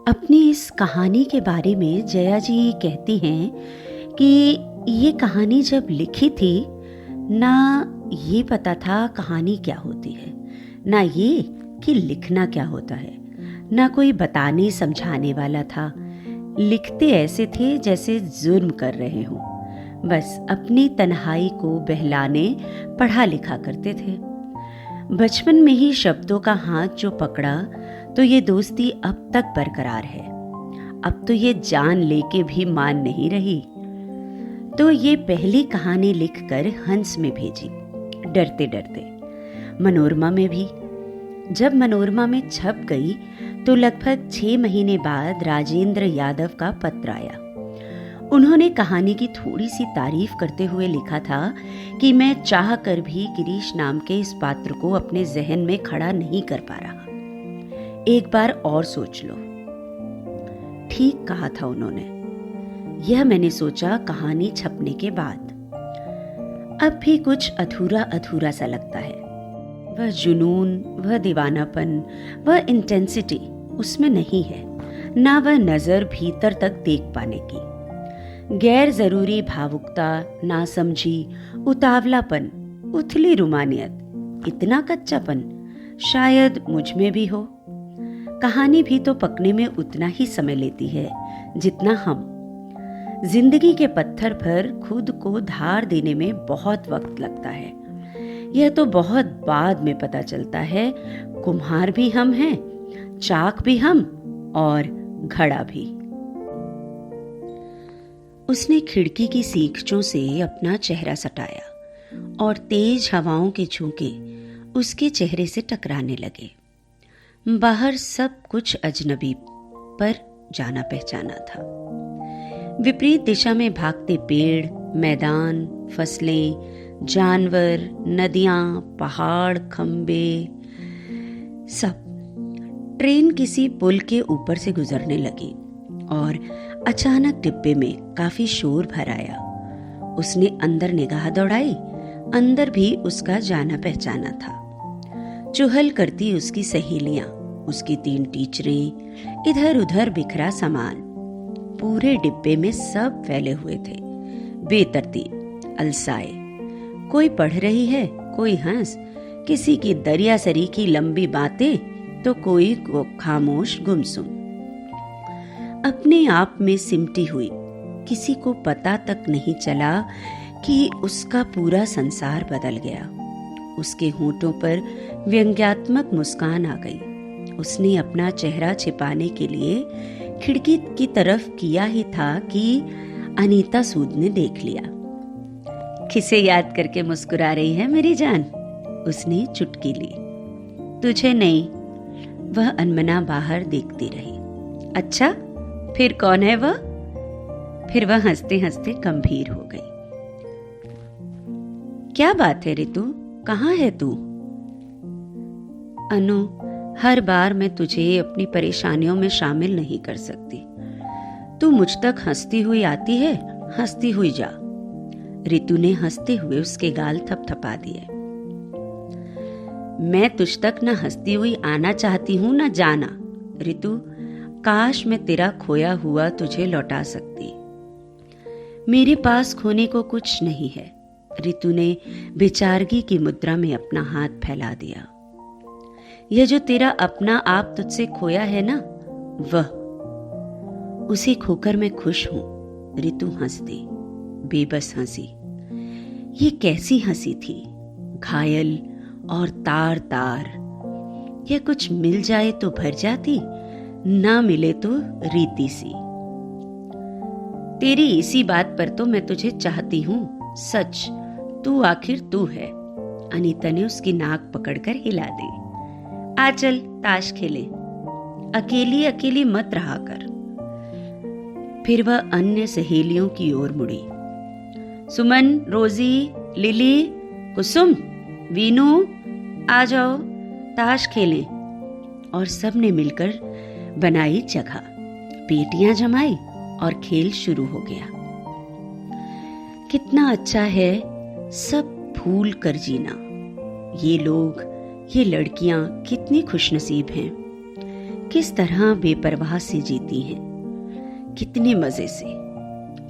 अपनी इस कहानी के बारे में जया जी कहती हैं कि ये कहानी जब लिखी थी ना ये पता था कहानी क्या होती है, ना ये कि लिखना क्या होता है, ना कोई बताने समझाने वाला था। लिखते ऐसे थे जैसे जुर्म कर रहे हों, बस अपनी तन्हाई को बहलाने पढ़ा लिखा करते थे। बचपन में ही शब्दों का हाथ जो पकड़ा तो ये दोस्ती अब तक बरकरार है। अब तो ये जान लेके भी मान नहीं रही। तो ये पहली कहानी लिखकर हंस में भेजी, डरते डरते। मनोरमा में भी। जब मनोरमा में छप गई तो लगभग 6 महीने बाद राजेंद्र यादव का पत्र आया। उन्होंने कहानी की थोड़ी सी तारीफ करते हुए लिखा था कि मैं चाह कर भी गिरीश नाम के इस पात्र को अपने जहन में खड़ा नहीं कर पा रहा। एक बार और सोच लो। ठीक कहा था उन्होंने। यह मैंने सोचा कहानी छपने के बाद। अब भी कुछ अधूरा अधूरा सा लगता है। वह जुनून, वह दीवानापन, वह इंटेंसिटी उसमें नहीं है, ना वह नजर भीतर तक देख पाने की। गैर जरूरी भावुकता, नासमझी, उतावलापन, उथली रुमानियत, इतना कच्चापन शायद मुझ में भी हो। कहानी भी तो पकने में उतना ही समय लेती है जितना हम। जिंदगी के पत्थर पर खुद को धार देने में बहुत वक्त लगता है। यह तो बहुत बाद में पता चलता है। कुम्हार भी हम हैं, चाक भी हम और घड़ा भी। उसने खिड़की की सीखचों से अपना चेहरा सटाया और तेज हवाओं के झोंके उसके चेहरे से टकराने लगे। बाहर सब कुछ अजनबी पर जाना पहचाना था। विपरीत दिशा में भागते पेड़, मैदान, फसलें, जानवर, नदियां, पहाड़, खंबे, सब। ट्रेन किसी पुल के ऊपर से गुजरने लगी और अचानक डिब्बे में काफी शोर भर आया। उसने अंदर निगाह दौड़ाई। अंदर भी उसका जाना पहचाना था। चुहल करती उसकी सहेलियां, उसकी 3 टीचरें, इधर उधर बिखरा सामान। पूरे डिब्बे में सब फैले हुए थे, बेतरतीब, अलसाए। कोई पढ़ रही है, कोई हंस, किसी की दरिया सरी की लंबी बातें तो कोई खामोश गुमसुम। अपने आप में सिमटी हुई, किसी को पता तक नहीं चला कि उसका पूरा संसार बदल गया। उसके होंठों पर व्यंग्यात्मक मुस्कान आ गई। उसने अपना चेहरा छिपाने के लिए खिड़की की तरफ किया ही था कि अनीता सूद ने देख लिया। किसे याद करके मुस्कुरा रही है मेरी जान? उसने चुटकी ली। तुझे नहीं। वह अनमना बाहर देखती रही। अच्छा, फिर कौन है वह? फिर वह हंसते हंसते गंभीर हो गई। क्या बात है रितु, कहाँ है तू? अनु, हर बार मैं तुझे अपनी परेशानियों में शामिल नहीं कर सकती। तू मुझ तक हंसती हुई आती है, हंसती हुई जा। रितु ने हंसते हुए उसके गाल थपथपा दिए। मैं तुझ तक न हंसती हुई आना चाहती हूं न जाना। रितु, काश मैं तेरा खोया हुआ तुझे लौटा सकती। मेरे पास खोने को कुछ नहीं है। रितु ने बेचारगी की मुद्रा में अपना हाथ फैला दिया। यह जो तेरा अपना आप तुझसे खोया है ना, वह, उसे खोकर मैं खुश हूं। रितु हंस दी, बेबस हंसी। ये कैसी हंसी थी, घायल और तार तार। यह कुछ मिल जाए तो भर जाती, ना मिले तो रीति सी। तेरी इसी बात पर तो मैं तुझे चाहती हूं, सच। तू आखिर तू है। अनीता ने उसकी नाक पकड़कर हिला दी। आ चल ताश खेले, अकेली अकेली मत रहा कर। फिर वह अन्य सहेलियों की ओर मुड़ी। सुमन, रोजी, लिली, कुसुम, वीनू, आ जाओ ताश खेलें। और सब ने मिलकर बनाई जगह, पेटियां जमाई और खेल शुरू हो गया। कितना अच्छा है सब भूल कर जीना। ये लोग, ये लड़कियां कितनी खुशनसीब हैं किस तरह बेपरवाह से जीती हैं, कितने मजे से।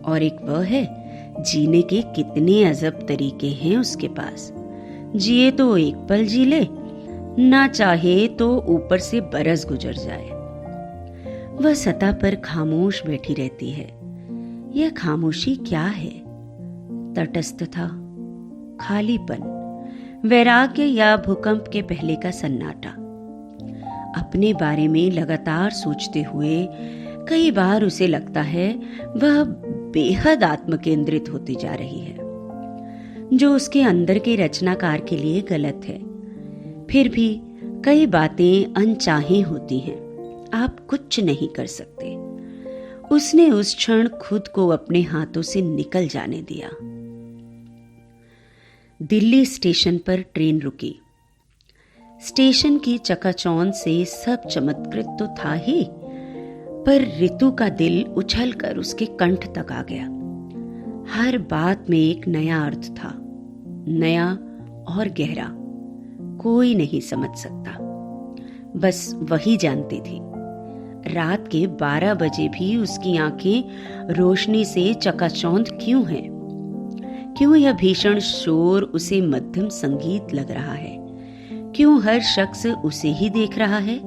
और एक वह है, जीने के कितने अजब तरीके हैं उसके पास। जिए तो एक पल जी ले, ना चाहे तो ऊपर से बरस गुजर जाए। वह सतह पर खामोश बैठी रहती है। यह खामोशी क्या है? तटस्थता, खालीपन, वैराग्य या भूकंप के पहले का सन्नाटा। अपने बारे में लगातार सोचते हुए कई बार उसे लगता है वह बेहद आत्मकेंद्रित होती जा रही है, जो उसके अंदर के रचनाकार के लिए गलत है। फिर भी कई बातें अनचाही होती हैं, आप कुछ नहीं कर सकते। उसने उस क्षण खुद को अपने हाथों से निकल जाने दिया। दिल्ली स्टेशन पर ट्रेन रुकी। स्टेशन की चकाचौंध से सब चमत्कृत तो था ही, पर रितु का दिल उछलकर उसके कंठ तक आ गया। हर बात में एक नया अर्थ था, नया और गहरा। कोई नहीं समझ सकता, बस वही जानती थी। रात के 12 बजे भी उसकी आंखें रोशनी से चकाचौंध क्यों हैं? क्यों यह भीषण शोर उसे मध्यम संगीत लग रहा है? क्यों हर शख्स उसे ही देख रहा है?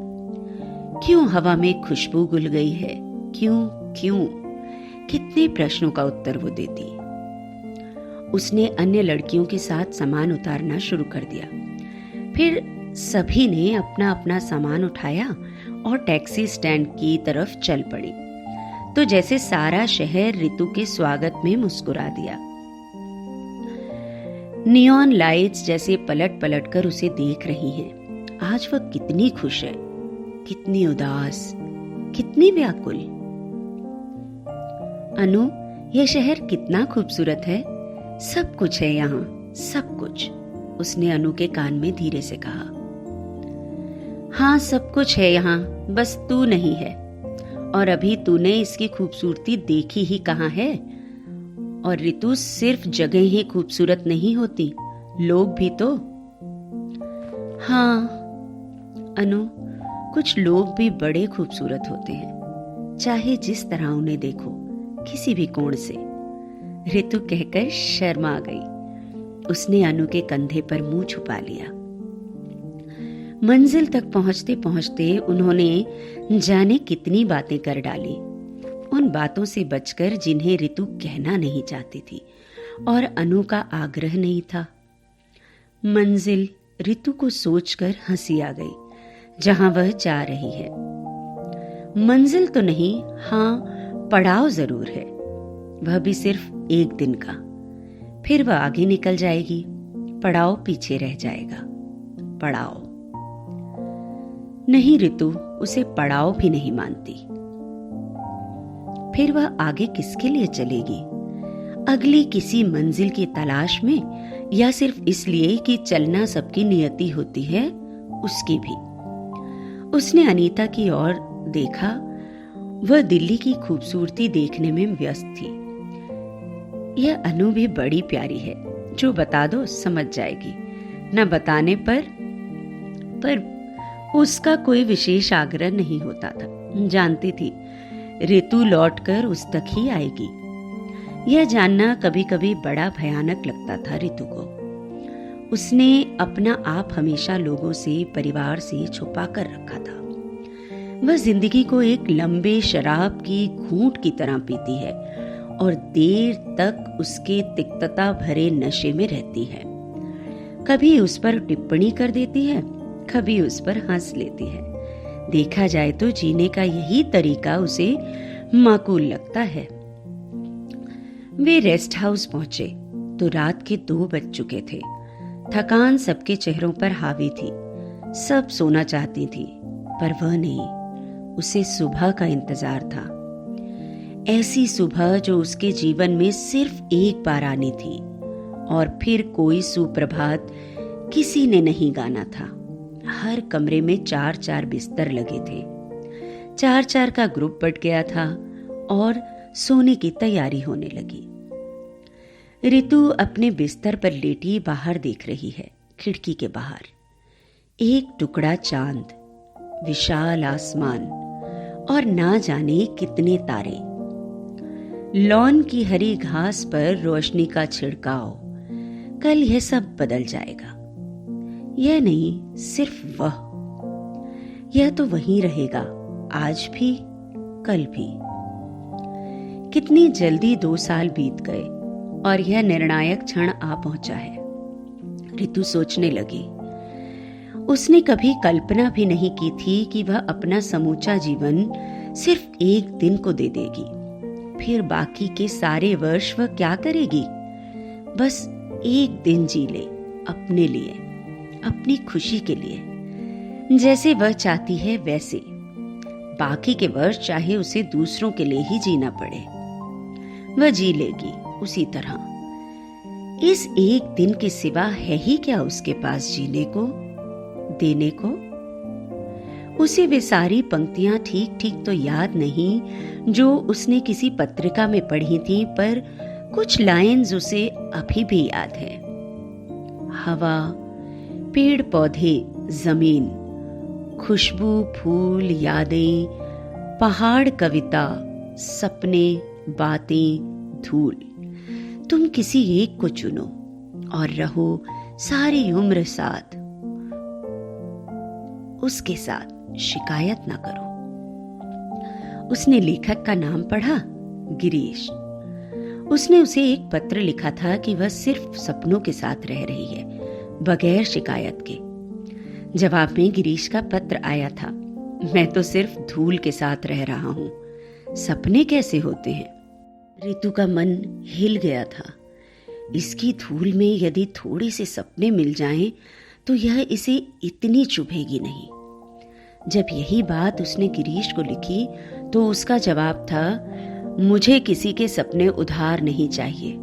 क्यों हवा में खुशबू घुल गई है? क्यों क्यों? कितने प्रश्नों का उत्तर वो देती। उसने अन्य लड़कियों के साथ सामान उतारना शुरू कर दिया। फिर सभी ने अपना अपना सामान उठाया और टैक्सी स्टैंड की तरफ चल पड़ी, तो जैसे सारा शहर रितु के स्वागत में मुस्कुरा दिया। नियॉन लाइट्स जैसे पलट पलट कर उसे देख रही हैं। आज वह कितनी खुश है, कितनी उदास, कितनी व्याकुल। अनु, यह शहर कितना खूबसूरत है। सब कुछ है यहाँ, सब कुछ, उसने अनु के कान में धीरे से कहा। हाँ, सब कुछ है यहाँ, बस तू नहीं है। और अभी तूने इसकी खूबसूरती देखी ही कहाँ है। और ऋतु, सिर्फ जगह ही खूबसूरत नहीं होती, लोग भी तो। हाँ अनु, कुछ लोग भी बड़े खूबसूरत होते हैं, चाहे जिस तरह उन्हें देखो, किसी भी कोण से। ऋतु कहकर शर्मा गई। उसने अनु के कंधे पर मुंह छुपा लिया। मंजिल तक पहुंचते पहुंचते उन्होंने जाने कितनी बातें कर डाली, उन बातों से बचकर जिन्हें ऋतु कहना नहीं चाहती थी और अनु का आग्रह नहीं था। मंजिल, ऋतु को सोचकर हंसी आ गई। जहां वह जा रही है, मंजिल तो नहीं, हाँ पड़ाव जरूर है, वह भी सिर्फ एक दिन का। फिर वह आगे निकल जाएगी, पड़ाव पीछे रह जाएगा। पड़ाव नहीं, ऋतु उसे पड़ाव भी नहीं मानती। फिर वह आगे किसके लिए चलेगी? अगली किसी मंजिल की तलाश में, या सिर्फ इसलिए कि चलना सबकी नियति होती है, उसकी भी। उसने अनीता की ओर देखा। वह दिल्ली की खूबसूरती देखने में व्यस्त थी। यह अनु भी बड़ी प्यारी है, जो बता दो समझ जाएगी। न बताने पर उसका कोई विशेष आग्रह नहीं होता था। जानती थी ऋतु लौटकर उस तक ही आएगी। यह जानना कभी कभी बड़ा भयानक लगता था ऋतु को। उसने अपना आप हमेशा लोगों से, परिवार से छुपा कर रखा था। वह जिंदगी को एक लंबे शराब की घूंट की तरह पीती है और देर तक उसके तिक्तता भरे नशे में रहती है। कभी उस पर टिप्पणी कर देती है, कभी उस पर हंस लेती है। देखा जाए तो जीने का यही तरीका उसे माकूल लगता है। वे रेस्ट हाउस पहुंचे तो रात के 2 बज चुके थे। थकान सबके चेहरों पर हावी थी। सब सोना चाहती थी, पर वह नहीं। उसे सुबह का इंतजार था, ऐसी सुबह जो उसके जीवन में सिर्फ एक बार आनी थी, और फिर कोई सुप्रभात किसी ने नहीं गाना था। हर कमरे में 4-4 बिस्तर लगे थे। 4-4 का ग्रुप बट गया था और सोने की तैयारी होने लगी। ऋतु अपने बिस्तर पर लेटी बाहर देख रही है। खिड़की के बाहर एक टुकड़ा चांद, विशाल आसमान और ना जाने कितने तारे। लॉन की हरी घास पर रोशनी का छिड़काव। कल यह सब बदल जाएगा। यह नहीं, सिर्फ वह। यह तो वहीं रहेगा, आज भी, कल भी। कितनी जल्दी 2 साल बीत गए और यह निर्णायक क्षण आ पहुंचा है। ऋतु सोचने लगी। उसने कभी कल्पना भी नहीं की थी कि वह अपना समूचा जीवन सिर्फ एक दिन को दे देगी। फिर बाकी के सारे वर्ष वह क्या करेगी? बस एक दिन जी ले, अपने लिए, अपनी खुशी के लिए, जैसे वह चाहती है वैसे। बाकी के वर्ष चाहे उसे दूसरों के लिए ही जीना पड़े, वह जी लेगी उसी तरह। इस एक दिन के सिवा है ही क्या उसके पास जीने को, देने को? उसे वे सारी पंक्तियां ठीक ठीक तो याद नहीं जो उसने किसी पत्रिका में पढ़ी थी, पर कुछ लाइंस उसे अभी भी याद है। हवा, पेड़ पौधे, जमीन, खुशबू, फूल, यादें, पहाड़, कविता, सपने, बातें, धूल। तुम किसी एक को चुनो और रहो सारी उम्र साथ, उसके साथ, शिकायत ना करो। उसने लेखक का नाम पढ़ा, गिरीश। उसने उसे एक पत्र लिखा था कि वह सिर्फ सपनों के साथ रह रही है, बगैर शिकायत के। जवाब में गिरीश का पत्र आया था, मैं तो सिर्फ धूल के साथ रह रहा हूं, सपने कैसे होते हैं? ऋतु का मन हिल गया था। इसकी धूल में यदि थोड़े से सपने मिल जाएं, तो यह इसे इतनी चुभेगी नहीं। जब यही बात उसने गिरीश को लिखी तो उसका जवाब था, मुझे किसी के सपने उधार नहीं चाहिए।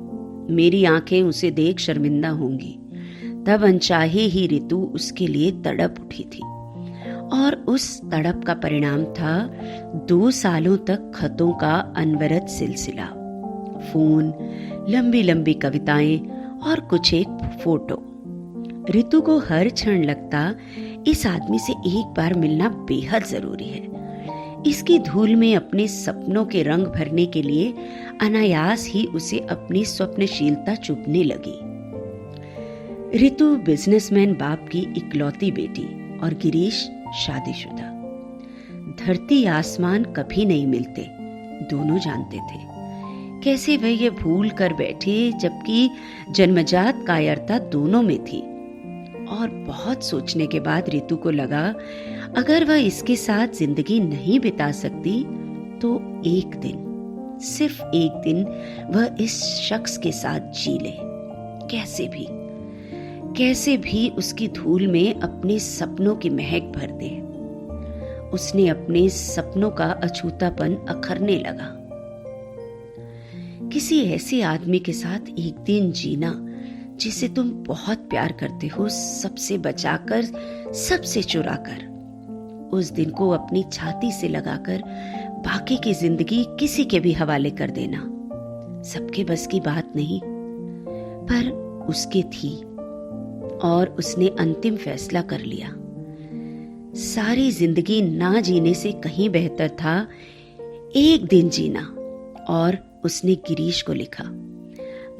मेरी आंखें उसे देख शर्मिंदा होंगी। तब अनचाहे ही ऋतु उसके लिए तड़प उठी थी, और उस तड़प का परिणाम था 2 सालों तक खतों का अनवरत सिलसिला, फोन, लंबी लंबी कविताएं और कुछ एक फोटो। ऋतु को हर क्षण लगता, इस आदमी से एक बार मिलना बेहद जरूरी है। इसकी धूल में अपने सपनों के रंग भरने के लिए अनायास ही उसे अपनी स्वप्नशीलता चुभने लगी। ऋतु बिजनेसमैन बाप की इकलौती बेटी और गिरीश शादीशुदा। धरती आसमान कभी नहीं मिलते, दोनों जानते थे। कैसे वे ये भूल कर बैठे, जबकि जन्मजात कायरता दोनों में थी। और बहुत सोचने के बाद ऋतु को लगा, अगर वह इसके साथ जिंदगी नहीं बिता सकती तो एक दिन, सिर्फ एक दिन वह इस शख्स के साथ जी ले। कैसे भी उसकी धूल में अपने सपनों की महक भर दे। उसने अपने सपनों का अछूतापन अखरने लगा। किसी ऐसे आदमी के साथ एक दिन जीना जिसे तुम बहुत प्यार करते हो, सबसे बचाकर, सबसे चुराकर। उस दिन को अपनी छाती से लगाकर बाकी की जिंदगी किसी के भी हवाले कर देना सबके बस की बात नहीं, पर उसके थी। और उसने अंतिम फैसला कर लिया। सारी जिंदगी ना जीने से कहीं बेहतर था एक दिन जीना। और उसने गिरीश को लिखा,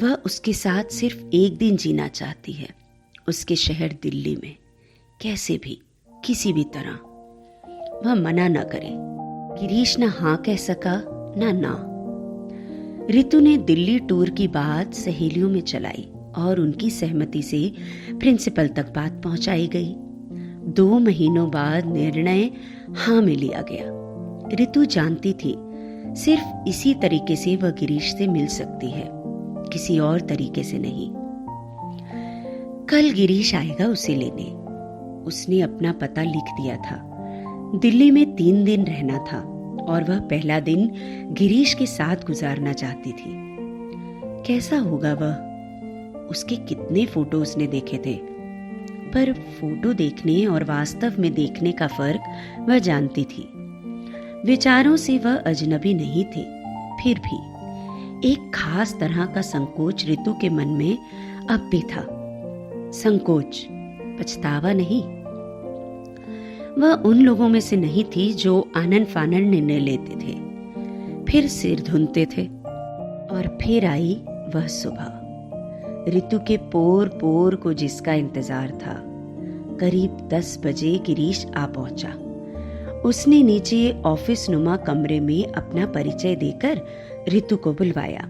वह उसके साथ सिर्फ एक दिन जीना चाहती है, उसके शहर दिल्ली में। कैसे भी, किसी भी तरह वह मना न करे। गिरीश ना हाँ कह सका ना। ऋतु ने दिल्ली टूर की बात सहेलियों में चलाई और उनकी सहमति से प्रिंसिपल तक बात पहुंचाई गई। 2 महीनों बाद निर्णय हाँ में लिया गया। ऋतु जानती थी सिर्फ इसी तरीके से वह गिरीश से मिल सकती है, किसी और तरीके से नहीं। कल गिरीश आएगा उसे लेने। उसने अपना पता लिख दिया था। दिल्ली में 3 दिन रहना था और वह पहला दिन गिरीश के साथ गुजारना चाहती थी। कैसा होगा वह? उसके कितने फोटो उसने देखे थे, पर फोटो देखने और वास्तव में देखने का फर्क वह जानती थी। विचारों से वह अजनबी नहीं थे, फिर भी एक खास तरह का संकोच ऋतु के मन में अब भी था। संकोच, पछतावा नहीं। वह उन लोगों में से नहीं थी जो आनन फानन निर्णय लेते थे, फिर सिर धुनते थे। और फिर आई वह सुबह, ऋतु के पोर पोर को जिसका इंतजार था। करीब 10 बजे गिरीश आ पहुंचा। उसने नीचे ऑफिस नुमा कमरे में अपना परिचय देकर ऋतु को बुलवाया।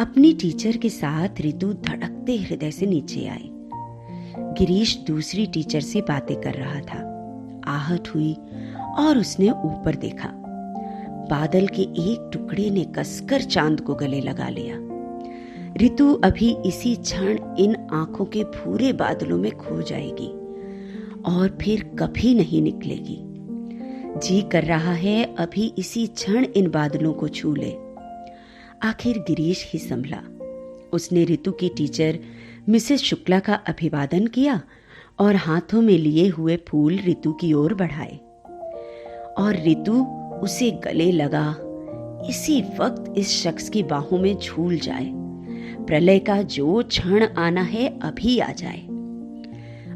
अपनी टीचर के साथ ऋतु धड़कते हृदय से नीचे आई। गिरीश दूसरी टीचर से बातें कर रहा था। आहट हुई और उसने ऊपर देखा। बादल के एक टुकड़े ने कसकर चांद को गले लगा लिया। ऋतु अभी इसी क्षण इन आंखों के भूरे बादलों में खो जाएगी और फिर कभी नहीं निकलेगी। जी कर रहा है अभी इसी क्षण इन बादलों को छू ले। आखिर गिरीश ही संभला। उसने ऋतु की टीचर मिसेस शुक्ला का अभिवादन किया और हाथों में लिए हुए फूल ऋतु की ओर बढ़ाए और ऋतु उसे गले लगा। इसी वक्त इस शख्स की बाहों में झूल जाए। प्रलय का जो क्षण आना है अभी आ जाए।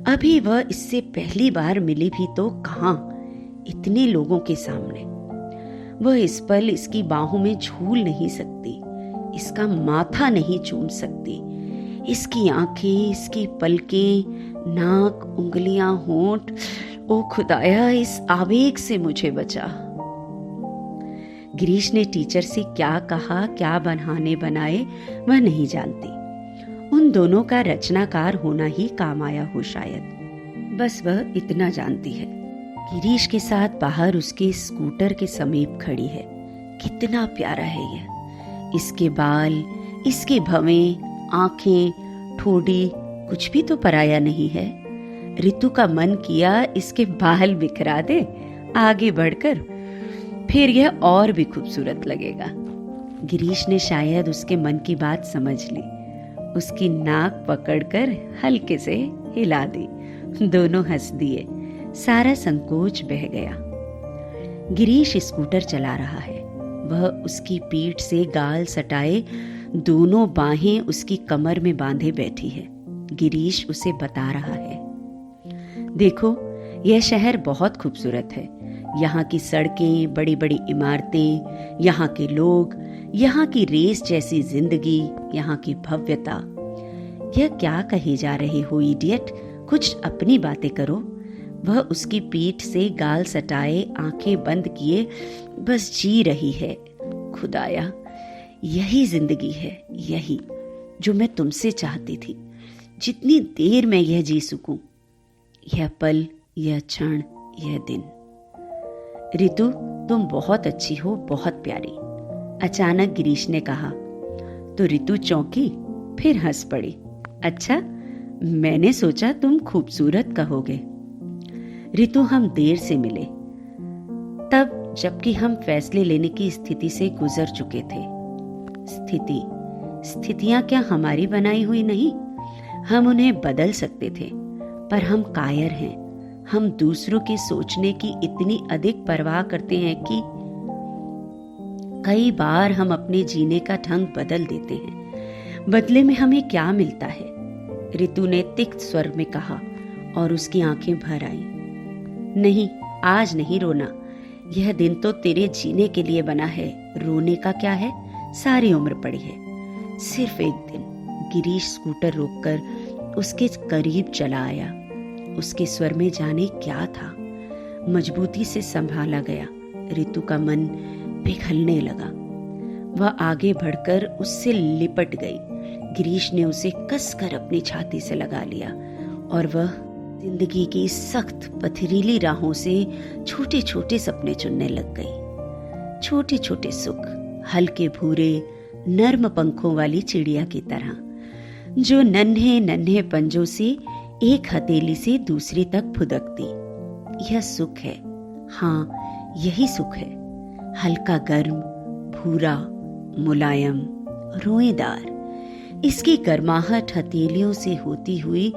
अभी वह इससे पहली बार मिली भी तो कहां, इतने लोगों के सामने। वह इस पल इसकी बाहों में झूल नहीं सकती, इसका माथा नहीं चूम सकती। इसकी आंखें, इसकी पलकें, नाक, उंगलियां, होंठ, ओ खुदाया इस आवेग से मुझे बचा। गिरीश ने टीचर से क्या कहा, क्या बहाने बनाए वह नहीं जानती। उन दोनों का रचनाकार होना ही काम आया हो शायद, बस वह इतना जानती है। गिरीश के साथ बाहर उसके स्कूटर के समीप खड़ी है। कितना प्यारा है यह। इसके बाल, इसके भवें, आंखें, ठोड़ी, कुछ भी तो पराया नहीं है। ऋतु का मन किया इसके बाल बिखरा दे आगे बढ़कर, फिर यह और भी खूबसूरत लगेगा। गिरीश ने शायद उसके मन की बात समझ ली। उसकी नाक पकड़कर हल्के से हिला दी। दोनों हंस दिए। सारा संकोच बह गया। गिरीश स्कूटर चला रहा है। वह उसकी पीठ से गाल सटाए दोनों बाहें उसकी कमर में बांधे बैठी है। गिरीश उसे बता रहा है, देखो यह शहर बहुत खूबसूरत है। यहाँ की सड़कें, बड़ी बड़ी इमारतें, यहाँ के लोग, यहाँ की रेस जैसी जिंदगी, यहाँ की भव्यता। यह क्या कहे जा रहे हो इडियट, कुछ अपनी बातें करो। वह उसकी पीठ से गाल सटाए आंखें बंद किए बस जी रही है। खुदाया, यही जिंदगी है, यही जो मैं तुमसे चाहती थी। जितनी देर मैं यह जी सकूं, यह पल, यह क्षण, यह दिन। ऋतु, तुम बहुत अच्छी हो, बहुत प्यारी। अचानक गिरीश ने कहा तो ऋतु चौंकी, फिर हंस पड़ी। अच्छा, मैंने सोचा तुम खूबसूरत कहोगे। ऋतु, हम देर से मिले, तब जबकि हम फैसले लेने की स्थिति से गुजर चुके थे। स्थितियां क्या हमारी बनाई हुई नहीं? हम उन्हें बदल सकते थे, पर हम कायर हैं। हम दूसरों के सोचने की इतनी अधिक परवाह करते हैं कि कई बार हम अपने जीने का ढंग बदल देते हैं। बदले में हमें क्या मिलता है? ऋतु ने तिक्त स्वर में कहा और उसकी आंखें भर आईं। नहीं, आज नहीं रोना। यह दिन तो तेरे जीने के लिए बना है। रोने का क्या है? सारी उम्र पड़ी है। सिर्फ एक दिन। गिरीश स्कूटर रोककर उसके करीब चला आया। उसके स्वर में जाने क्या था। मजबूती से संभाला गया। ऋतु का मन पिघलने लगा। वह आगे बढ़कर उससे लिपट गई। गिरीश ने उसे कसकर अपनी छाती से लगा लिया और वह जिंदगी की सख्त पथरीली राहों से छोटे छोटे सपने चुनने लग गई। छोटे छोटे सुख, हल्के भूरे नर्म पंखों वाली चिड़िया की तरह, जो नन्हे नन्हे पंजों से एक हथेली से दूसरी तक फुदकती। यह सुख है। हाँ, यही सुख है। हल्का गर्म, भूरा, मुलायम, रोएदार। इसकी गर्माहट हथेलियों से होती हुई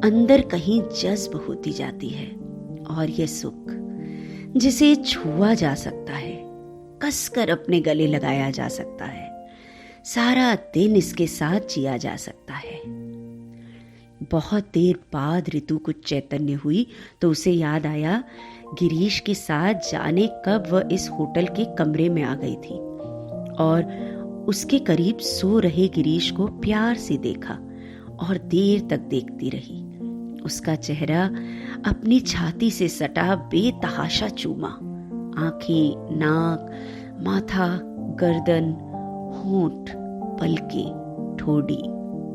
अंदर कहीं जज्ब होती जाती है। और यह सुख जिसे छुआ जा सकता है, कसकर अपने गले लगाया जा सकता है, सारा दिन इसके साथ जिया जा सकता है। बहुत देर बाद ऋतु को चैतन्य हुई तो उसे याद आया गिरीश के साथ जाने कब वह इस होटल के कमरे में आ गई थी और उसके करीब सो रहे गिरीश को प्यार से देखा और देर तक देखती रही। उसका चेहरा अपनी छाती से सटा बेतहाशा चूमा। आंखें, नाक, माथा, गर्दन, होंठ, पलकें, ठोड़ी,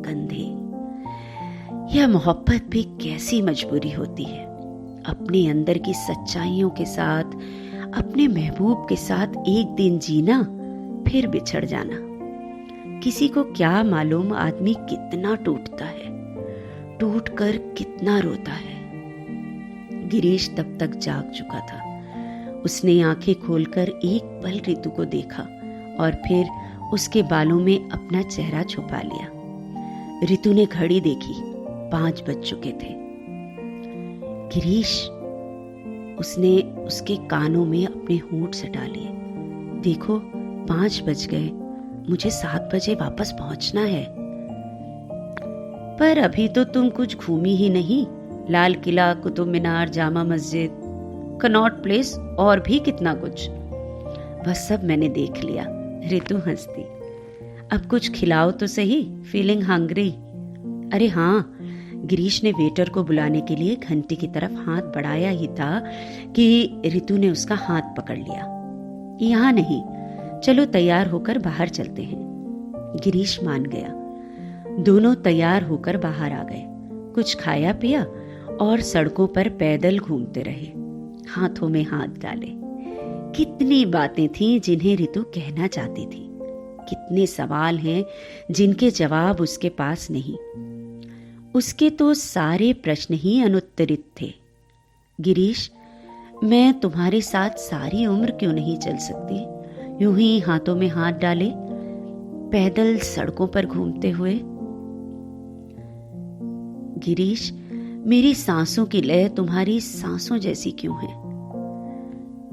कंधे। यह मोहब्बत भी कैसी मजबूरी होती है, अपने अंदर की सच्चाइयों के साथ अपने महबूब के साथ एक दिन जीना फिर बिछड़ जाना। किसी को क्या मालूम आदमी कितना टूटता है, टूट कर कितना रोता है। गिरीश तब तक जाग चुका था। उसने आंखें खोलकर एक पल ऋतु को देखा और फिर उसके बालों में अपना चेहरा छुपा लिया। ऋतु ने घड़ी देखी, 5 बज चुके थे। गिरीश, उसने उसके कानों में अपने होंठ सटा लिए। देखो 5 बज गए, मुझे 7 बजे वापस पहुंचना है। पर अभी तो तुम कुछ घूमी ही नहीं। लाल किला, कुतुब मीनार, जामा मस्जिद, कनॉट प्लेस और भी कितना कुछ। वह सब मैंने देख लिया। ऋतु हंसती। अब कुछ खिलाओ तो सही, फीलिंग हंग्री। अरे हाँ, गिरीश ने वेटर को बुलाने के लिए घंटी की तरफ हाथ बढ़ाया ही था कि ऋतु ने उसका हाथ पकड़ लिया। यहाँ नहीं, चलो तैयार होकर बाहर चलते हैं। गिरीश मान गया। दोनों तैयार होकर बाहर आ गए। कुछ खाया पिया और सड़कों पर पैदल घूमते रहे, हाथों में हाथ डाले। कितनी बातें थीं जिन्हें ऋतु कहना चाहती थी, कितने सवाल हैं जिनके जवाब उसके पास नहीं। उसके तो सारे प्रश्न ही अनुत्तरित थे। गिरीश, मैं तुम्हारे साथ सारी उम्र क्यों नहीं चल सकती? यूं ही हाथों में हाथ डाले, पैदल सड़कों पर घूमते हुए। गिरीश, मेरी सांसों की लय तुम्हारी सांसों जैसी क्यों है?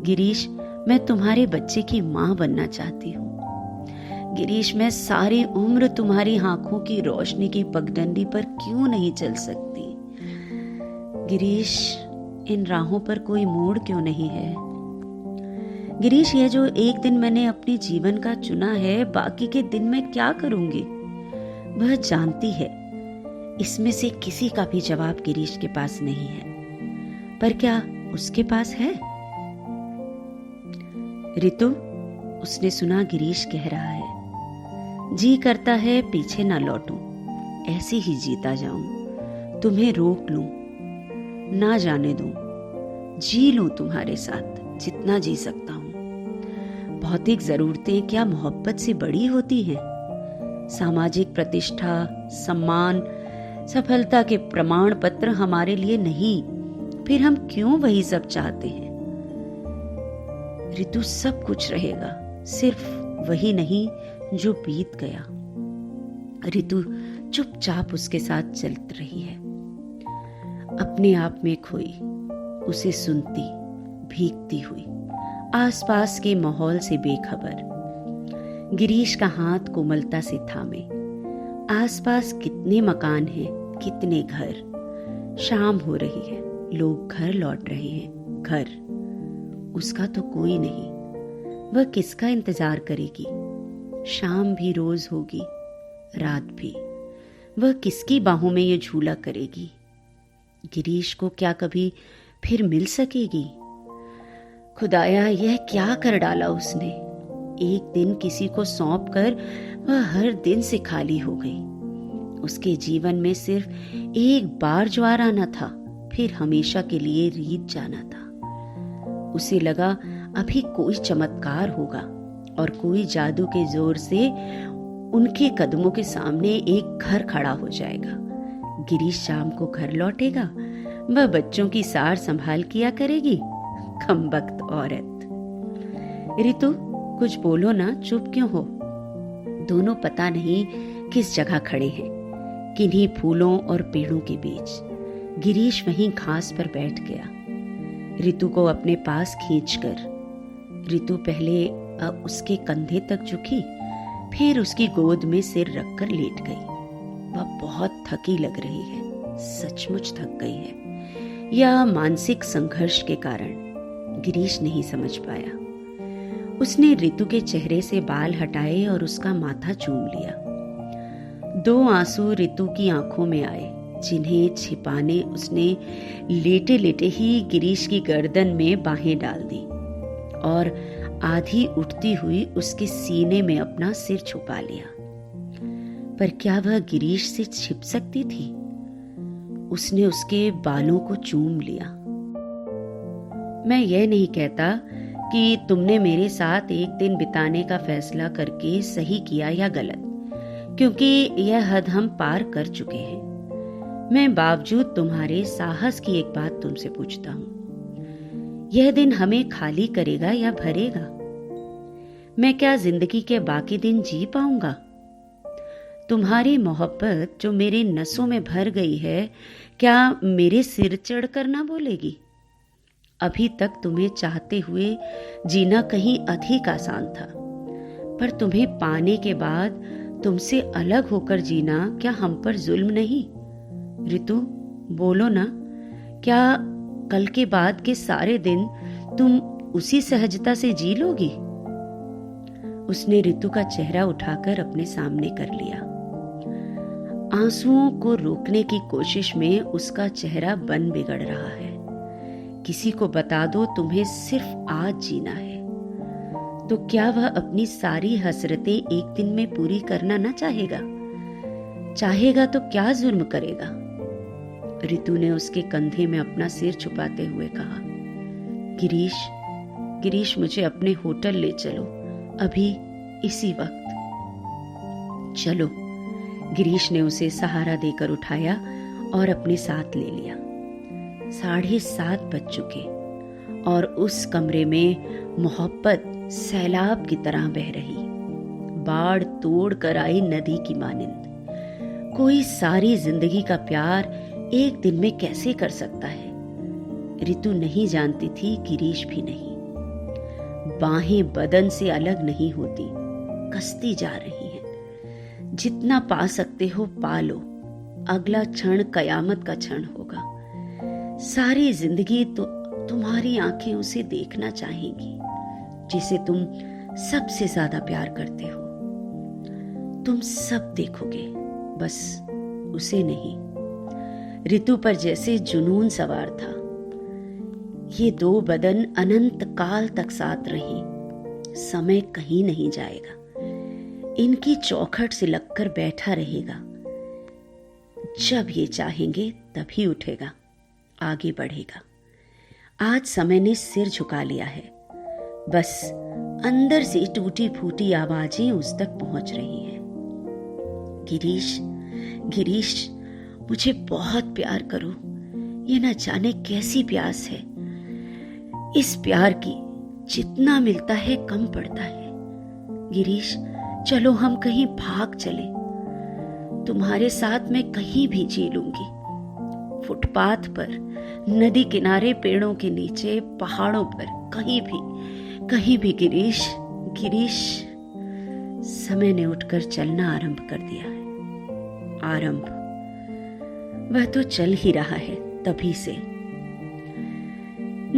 गिरीश, मैं तुम्हारे बच्चे की मां बनना चाहती हूँ। गिरीश, मैं सारी उम्र तुम्हारी आंखों की रोशनी की पगडंडी पर क्यों नहीं चल सकती? गिरीश, इन राहों पर कोई मोड़ क्यों नहीं है? गिरीश, यह जो एक दिन मैंने अपने जीवन का चुना है, बाकी के दिन मैं क्या करूंगी? वह जानती है। इसमें से किसी का भी जवाब गिरीश के पास नहीं है, पर क्या उसके पास है? ऋतु, उसने सुना गिरीश कह रहा है, जी करता है पीछे ना लौटूं, ऐसे ही जीता जाऊं, तुम्हें रोक लूं, ना जाने दूं, जी लूं तुम्हारे साथ जितना जी सकता हूं। भौतिक जरूरतें क्या मोहब्बत से बड़ी होती हैं? सामाजिक प्रतिष्ठा, सम्मान, सफलता के प्रमाण पत्र हमारे लिए नहीं, फिर हम क्यों वही सब चाहते हैं? ऋतु, सब कुछ रहेगा, सिर्फ वही नहीं जो बीत गया। ऋतु चुपचाप उसके साथ चलत रही है, अपने आप में खोई, उसे सुनती, भीगती हुई, आसपास के माहौल से बेखबर। गिरीश का हाथ कोमलता से थामे। आसपास कितने मकान हैं, कितने घर। शाम हो रही है, लोग घर लौट रहे हैं। घर, उसका तो कोई नहीं। वह किसका इंतजार करेगी? शाम भी रोज होगी, रात भी। वह किसकी बाहों में ये झूला करेगी? गिरीश को क्या कभी फिर मिल सकेगी? खुदाया, यह क्या कर डाला उसने? एक दिन किसी को सौंप कर वह हर दिन से खाली हो गई। उसके जीवन में सिर्फ एक बार ज्वार आना था, फिर हमेशा के लिए रीत जाना था। उसे लगा अभी कोई चमत्कार होगा और कोई जादू के जोर से उनके कदमों के सामने एक घर खड़ा हो जाएगा। गिरीश शाम को घर लौटेगा, वह बच्चों की सार संभाल किया करेगी। कमबख्त औरत। ऋतु, कुछ बोलो ना, चुप क्यों हो? दोनों पता नहीं किस जगह खड़े हैं, किन्हीं फूलों और पेड़ों के बीच। गिरीश वहीं घास पर बैठ गया, ऋतु को अपने पास खींचकर। ऋतु पहले उसके कंधे तक झुकी, फिर उसकी गोद में सिर रखकर लेट गई। वह बहुत थकी लग रही है। सचमुच थक गई है या मानसिक संघर्ष के कारण, गिरीश नहीं समझ पाया। उसने रितु के चेहरे से बाल हटाए और उसका माथा चूम लिया। 2 आंसू रितु की आंखों में आए, जिन्हें छिपाने उसने लेटे लेटे ही गिरीश की गर्दन में बाहें डाल दी और आधी उठती हुई उसके सीने में अपना सिर छुपा लिया। पर क्या वह गिरीश से छिप सकती थी? उसने उसके बालों को चूम लिया। मैं यह नहीं कहता कि तुमने मेरे साथ एक दिन बिताने का फैसला करके सही किया या गलत, क्योंकि यह हद हम पार कर चुके हैं। मैं बावजूद तुम्हारे साहस की एक बात तुमसे पूछता हूँ, यह दिन हमें खाली करेगा या भरेगा? मैं क्या जिंदगी के बाकी दिन जी पाऊंगा? तुम्हारी मोहब्बत जो मेरे नसों में भर गई है, क्या मेरे सिर चढ़कर ना बोलेगी? अभी तक तुम्हें चाहते हुए जीना कहीं अधिक आसान था, पर तुम्हें पाने के बाद तुमसे अलग होकर जीना क्या हम पर जुल्म नहीं? रितु, बोलो ना, क्या कल के बाद के सारे दिन तुम उसी सहजता से जी लोगी? उसने रितु का चेहरा उठाकर अपने सामने कर लिया। आंसुओं को रोकने की कोशिश में उसका चेहरा बन बिगड़ रहा है। किसी को बता दो तुम्हें सिर्फ आज जीना है, तो क्या वह अपनी सारी हसरतें एक दिन में पूरी करना ना चाहेगा? चाहेगा तो क्या जुर्म करेगा? रितु ने उसके कंधे में अपना सिर छुपाते हुए कहा, गिरीश, मुझे अपने होटल ले चलो, अभी इसी वक्त। चलो। गिरीश ने उसे सहारा देकर उठाया और अपने साथ ले लिया। 7:30 बज चुके और उस कमरे में मोहब्बत सैलाब की तरह बह रही, बाढ़ तोड़ कर आई नदी की मानिंद। कोई सारी जिंदगी का प्यार एक दिन में कैसे कर सकता है? रितु नहीं जानती थी, गिरीश भी नहीं। बाहें बदन से अलग नहीं होती, कसती जा रही हैं। जितना पा सकते हो पा लो, अगला क्षण कयामत का क्षण होगा। सारी जिंदगी तो तुम्हारी आंखें उसे देखना चाहेंगी जिसे तुम सबसे ज्यादा प्यार करते हो। तुम सब देखोगे, बस उसे नहीं। रितु पर जैसे जुनून सवार था। ये 2 बदन अनंत काल तक साथ रही, समय कहीं नहीं जाएगा, इनकी चौखट से लगकर बैठा रहेगा। जब ये चाहेंगे तभी उठेगा, आगे बढ़ेगा। आज समय ने सिर झुका लिया है, बस अंदर से टूटी फूटी आवाजें उस तक पहुंच रही हैं। गिरीश, मुझे बहुत प्यार करो। ये न जाने कैसी प्यास है। इस प्यार की जितना मिलता है कम पड़ता है। गिरीश, चलो हम कहीं भाग चले। तुम्हारे साथ मैं कहीं भी जी लूंगी, फुटपाथ पर, नदी किनारे, पेड़ों के नीचे, पहाड़ों पर, कहीं भी। गिरीश। समय ने उठकर चलना आरंभ कर दिया है। वह तो चल ही रहा है तभी से।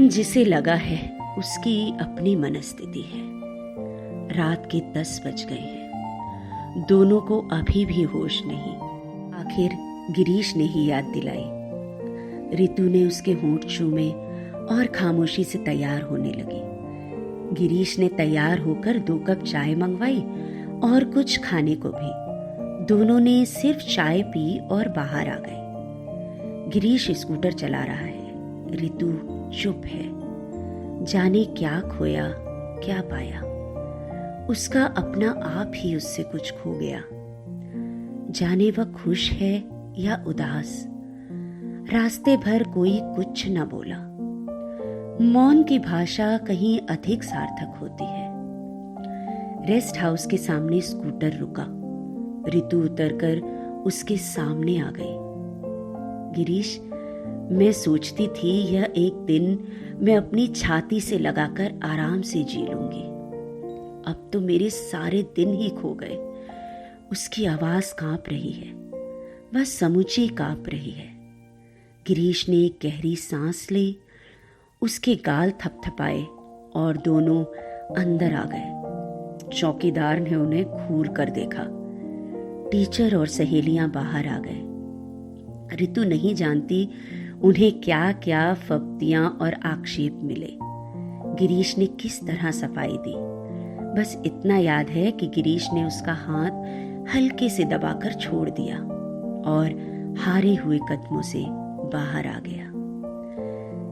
जिसे लगा है उसकी अपनी मनस्थिति है। रात के 10 बज गए हैं। दोनों को अभी भी होश नहीं। आखिर गिरीश ने ही याद दिलाई। रितु ने उसके होंठ चूमे और खामोशी से तैयार होने लगी। गिरीश ने तैयार होकर 2 कप चाय मंगवाई और कुछ खाने को भी। दोनों ने सिर्फ चाय पी और बाहर आ गए। गिरीश स्कूटर चला रहा है, रितु चुप है। जाने क्या खोया, क्या पाया। उसका अपना आप ही उससे कुछ खो गया। जाने वह खुश है या उदास। रास्ते भर कोई कुछ न बोला। मौन की भाषा कहीं अधिक सार्थक होती है। रेस्ट हाउस के सामने स्कूटर रुका। रितु उतरकर उसके सामने आ गई। गिरीश, मैं सोचती थी यह एक दिन मैं अपनी छाती से लगाकर आराम से जी लूंगी। अब तो मेरे सारे दिन ही खो गए। उसकी आवाज कांप रही है, वह समूची कांप रही है। गिरीश ने एक गहरी सांस ली, उसके गाल थपथपाए और दोनों अंदर आ गए। चौकीदार ने उन्हें घूर कर देखा। टीचर और सहेलियां बाहर आ गए। ऋतु नहीं जानती उन्हें क्या क्या फब्तियां और आक्षेप मिले, गिरीश ने किस तरह सफाई दी। बस इतना याद है कि गिरीश ने उसका हाथ हल्के से दबाकर छोड़ दिया और हारे हुए कदमों से बाहर आ गया।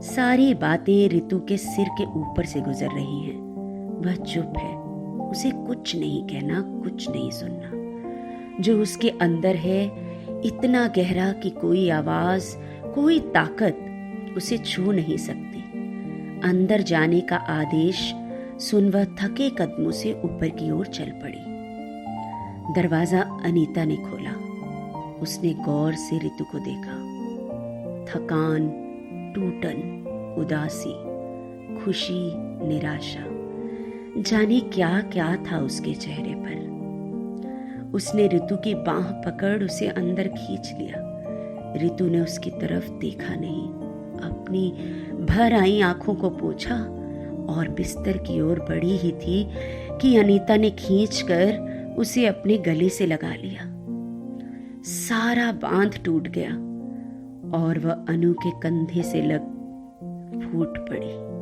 सारी बातें ऋतु के सिर के ऊपर से गुजर रही हैं। वह चुप है, उसे कुछ नहीं कहना, कुछ नहीं सुनना। जो उसके अंदर है इतना गहरा कि कोई आवाज, कोई ताकत उसे छू नहीं सकती। अंदर जाने का आदेश सुन वह थके कदमों से ऊपर की ओर चल पड़ी। दरवाजा अनीता ने खोला। उसने गौर से ऋतु को देखा। थकान, टूटन, उदासी, खुशी, निराशा, जाने क्या क्या था उसके चेहरे पर। उसने ऋतु की बांह पकड़ उसे अंदर खींच लिया। ऋतु ने उसकी तरफ देखा नहीं, अपनी भर आई आंखों को पोंछा और बिस्तर की ओर बढ़ी ही थी कि अनीता ने खींचकर उसे अपने गले से लगा लिया। सारा बांध टूट गया और वह अनु के कंधे से लग फूट पड़ी।